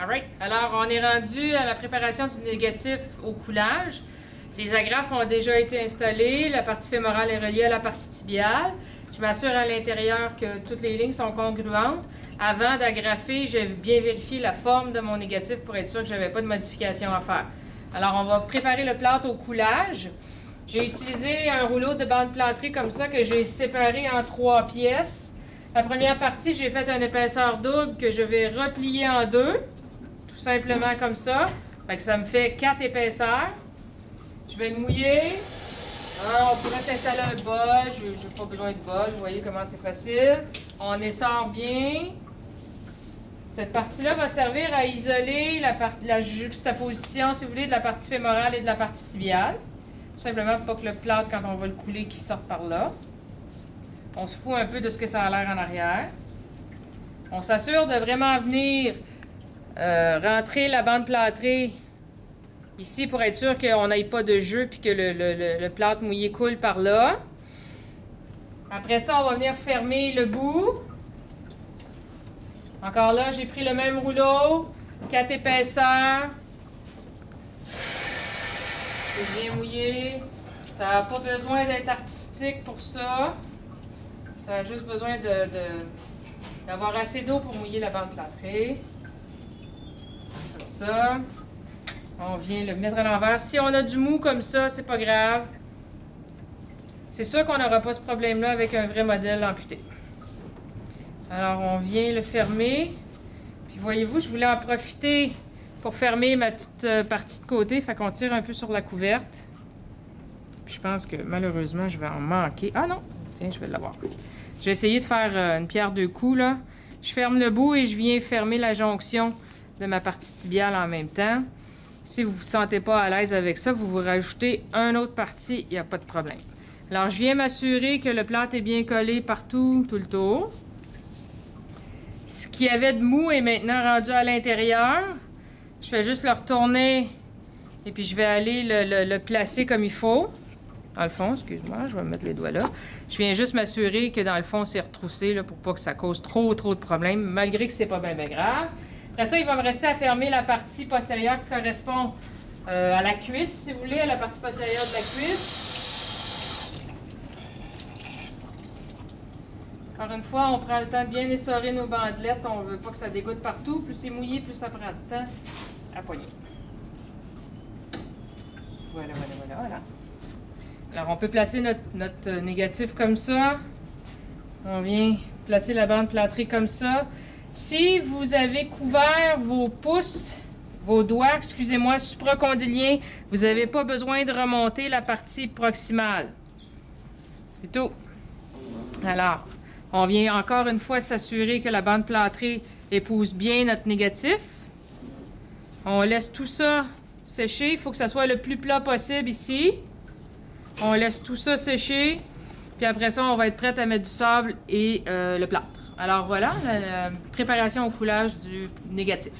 Alright, alors on est rendu à la préparation du négatif au coulage. Les agrafes ont déjà été installées, la partie fémorale est reliée à la partie tibiale. Je m'assure à l'intérieur que toutes les lignes sont congruentes. Avant d'agrafer, j'ai bien vérifié la forme de mon négatif pour être sûr que je n'avais pas de modification à faire. Alors on va préparer le plâtre au coulage. J'ai utilisé un rouleau de bande plâtrée comme ça que j'ai séparé en 3 pièces. La première partie, j'ai fait une épaisseur double que je vais replier en 2. Tout simplement comme ça. Fait que ça me fait 4 épaisseurs. Je vais le mouiller. Alors, on pourrait installer un bol. Je n'ai pas besoin de bol. Vous voyez comment c'est facile. On essore bien. Cette partie-là va servir à isoler la juxtaposition, si vous voulez, de la partie fémorale et de la partie tibiale. Tout simplement pour pas que le plâtre, quand on va le couler, qu'il sorte par là. On se fout un peu de ce que ça a l'air en arrière. On s'assure de vraiment venir rentrer la bande plâtrée ici pour être sûr qu'on n'aille pas de jeu puis que le plâtre mouillé coule par là. Après ça, on va venir fermer le bout. Encore là, j'ai pris le même rouleau, 4 épaisseurs. C'est bien mouillé. Ça n'a pas besoin d'être artistique pour ça. Ça a juste besoin d'avoir assez d'eau pour mouiller la bande plâtrée. Comme ça. On vient le mettre à l'envers. Si on a du mou comme ça, c'est pas grave. C'est sûr qu'on n'aura pas ce problème-là avec un vrai modèle amputé. Alors, on vient le fermer. Puis, voyez-vous, je voulais en profiter pour fermer ma petite partie de côté. Fait qu'on tire un peu sur la couverte. Puis, je pense que, malheureusement, je vais en manquer. Ah non! Tiens, je vais l'avoir. Je vais essayer de faire une pierre deux coups, là. Je ferme le bout et je viens fermer la jonction de ma partie tibiale en même temps. Si vous ne vous sentez pas à l'aise avec ça, vous rajoutez une autre partie, il n'y a pas de problème. Alors, je viens m'assurer que le plâtre est bien collé partout, tout le tour. Ce qu'il y avait de mou est maintenant rendu à l'intérieur. Je fais juste le retourner et puis je vais aller le placer comme il faut. Dans le fond, excuse-moi, je vais me mettre les doigts là. Je viens juste m'assurer que dans le fond, c'est retroussé là, pour pas que ça cause trop de problèmes, malgré que c'est pas bien grave. Après ça, il va me rester à fermer la partie postérieure qui correspond à la cuisse, si vous voulez, à la partie postérieure de la cuisse. Encore une fois, on prend le temps de bien essorer nos bandelettes. On ne veut pas que ça dégoûte partout. Plus c'est mouillé, plus ça prend de temps à poigner. Voilà. Alors, on peut placer notre négatif comme ça. On vient placer la bande plâtrée comme ça. Si vous avez couvert vos pouces, vos doigts, excusez-moi, supracondyliens, vous n'avez pas besoin de remonter la partie proximale. C'est tout. Alors, on vient encore une fois s'assurer que la bande plâtrée épouse bien notre négatif. On laisse tout ça sécher. Il faut que ça soit le plus plat possible ici. On laisse tout ça sécher. Puis après ça, on va être prête à mettre du sable et le plâtre. Alors voilà, la préparation au coulage du négatif.